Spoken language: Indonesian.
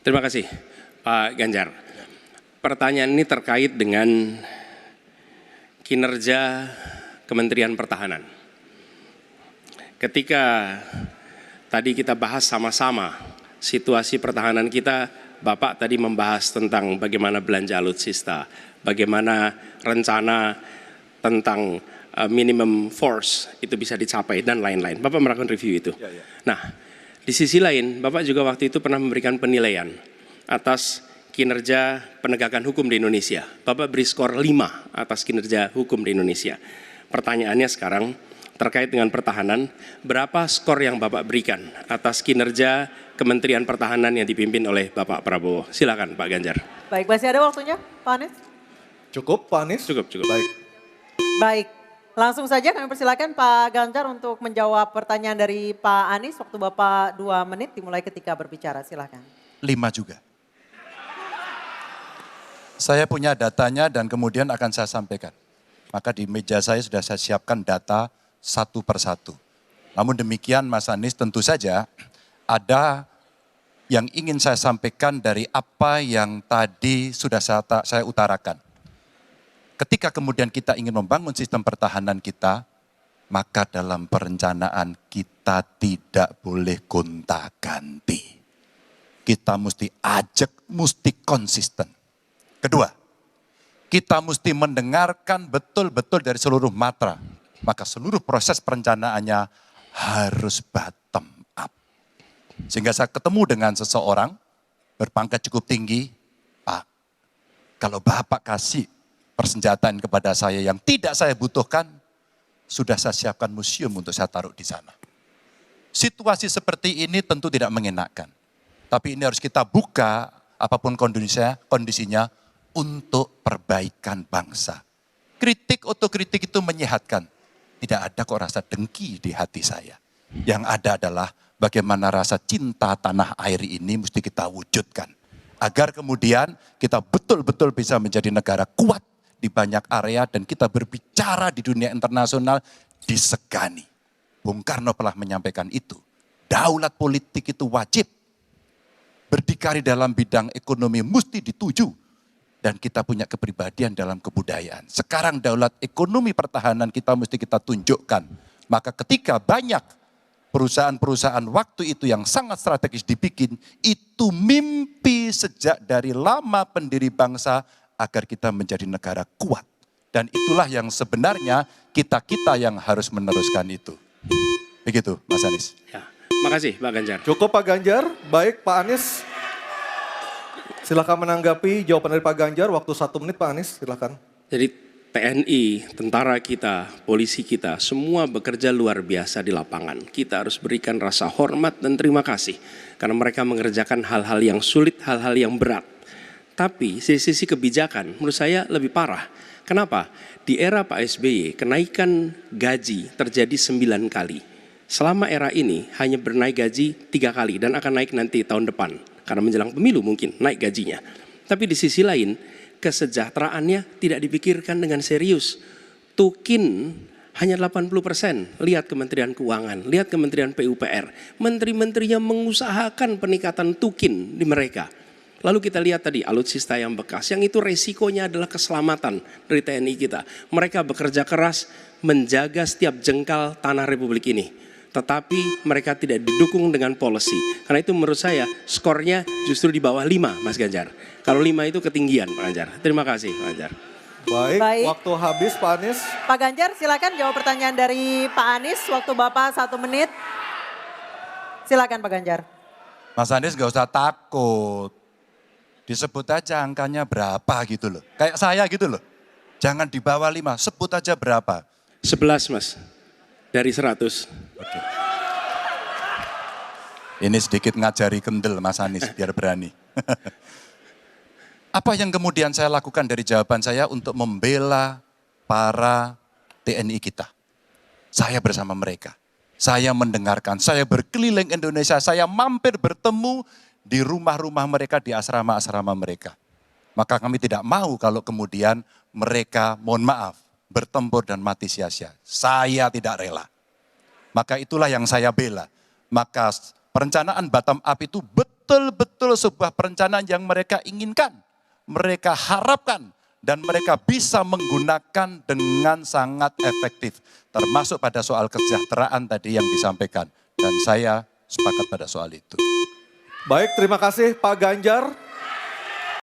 Terima kasih Pak Ganjar. Pertanyaan ini terkait dengan kinerja Kementerian Pertahanan. Ketika tadi kita bahas sama-sama situasi pertahanan kita, Bapak tadi membahas tentang bagaimana belanja alutsista, bagaimana rencana tentang minimum force itu bisa dicapai dan lain-lain. Bapak melakukan review itu. Nah, di sisi lain, Bapak juga waktu itu pernah memberikan penilaian atas kinerja penegakan hukum di Indonesia. Bapak beri skor 5 atas kinerja hukum di Indonesia. Pertanyaannya sekarang terkait dengan pertahanan, berapa skor yang Bapak berikan atas kinerja Kementerian Pertahanan yang dipimpin oleh Bapak Prabowo? Silakan Pak Ganjar. Baik, masih ada waktunya Pak Anies? Cukup Pak Anies? Cukup. Baik, langsung saja kami persilakan Pak Ganjar untuk menjawab pertanyaan dari Pak Anies. Waktu Bapak 2 menit dimulai ketika berbicara, silakan. 5 juga. Saya punya datanya dan kemudian akan saya sampaikan. Maka di meja saya sudah saya siapkan data satu persatu. Namun demikian Mas Anies, tentu saja ada yang ingin saya sampaikan dari apa yang tadi sudah saya utarakan. Ketika kemudian kita ingin membangun sistem pertahanan kita, maka dalam perencanaan kita tidak boleh gonta-ganti. Kita mesti ajak, mesti konsisten. Kedua, kita mesti mendengarkan betul-betul dari seluruh matra. Maka seluruh proses perencanaannya harus bottom up. Sehingga saya ketemu dengan seseorang berpangkat cukup tinggi, Pak, kalau Bapak kasih persenjataan kepada saya yang tidak saya butuhkan, sudah saya siapkan museum untuk saya taruh di sana. Situasi seperti ini tentu tidak mengenakan. Tapi ini harus kita buka apapun kondisinya untuk perbaikan bangsa. Kritik, otokritik itu menyehatkan. Tidak ada kok rasa dengki di hati saya. Yang ada adalah bagaimana rasa cinta tanah air ini mesti kita wujudkan. Agar kemudian kita betul-betul bisa menjadi negara kuat di banyak area dan kita berbicara di dunia internasional disegani. Bung Karno telah menyampaikan itu. Daulat politik itu wajib. Berdikari dalam bidang ekonomi mesti dituju. Dan kita punya kepribadian dalam kebudayaan. Sekarang daulat ekonomi pertahanan kita mesti kita tunjukkan. Maka ketika banyak perusahaan-perusahaan waktu itu yang sangat strategis dibikin, itu mimpi sejak dari lama pendiri bangsa agar kita menjadi negara kuat. Dan itulah yang sebenarnya kita-kita yang harus meneruskan itu. Begitu Mas Anies. Ya, makasih Pak Ganjar. Cukup Pak Ganjar, baik Pak Anies. Silakan menanggapi jawaban dari Pak Ganjar, waktu 1 menit Pak Anies, silakan. Jadi TNI, tentara kita, polisi kita, semua bekerja luar biasa di lapangan. Kita harus berikan rasa hormat dan terima kasih. Karena mereka mengerjakan hal-hal yang sulit, hal-hal yang berat. Tapi sisi kebijakan menurut saya lebih parah. Kenapa? Di era Pak SBY kenaikan gaji terjadi 9 kali. Selama era ini hanya bernaik gaji 3 kali dan akan naik nanti tahun depan. Karena menjelang pemilu mungkin naik gajinya. Tapi di sisi lain kesejahteraannya tidak dipikirkan dengan serius. Tukin hanya 80%. Lihat Kementerian Keuangan, lihat Kementerian PUPR. Menteri-menterinya mengusahakan peningkatan tukin di mereka. Lalu kita lihat tadi alutsista yang bekas, yang itu resikonya adalah keselamatan dari TNI kita. Mereka bekerja keras menjaga setiap jengkal tanah Republik ini. Tetapi mereka tidak didukung dengan policy. Karena itu menurut saya skornya justru di bawah 5 Mas Ganjar. Kalau 5 itu ketinggian Pak Ganjar. Terima kasih Pak Ganjar. Baik, waktu habis Pak Anies. Pak Ganjar silakan jawab pertanyaan dari Pak Anies. Waktu Bapak 1 menit. Silakan Pak Ganjar. Mas Anies gak usah takut. Disebut aja angkanya berapa gitu loh. Kayak saya gitu loh. Jangan di bawah 5, sebut aja berapa. 11 Mas, dari 100. Oke. Ini sedikit ngajari kendel Mas Anies biar berani. Apa yang kemudian saya lakukan dari jawaban saya untuk membela para TNI kita? Saya bersama mereka. Saya mendengarkan, saya berkeliling Indonesia, saya mampir bertemu di rumah-rumah mereka, di asrama-asrama mereka. Maka kami tidak mau kalau kemudian mereka, mohon maaf, bertempur dan mati sia-sia. Saya tidak rela. Maka itulah yang saya bela. Maka perencanaan bottom up itu betul betul-betul sebuah perencanaan yang mereka inginkan, mereka harapkan, dan mereka bisa menggunakan dengan sangat efektif. Termasuk pada soal kesejahteraan tadi yang disampaikan. Dan saya sepakat pada soal itu. Baik, terima kasih Pak Ganjar.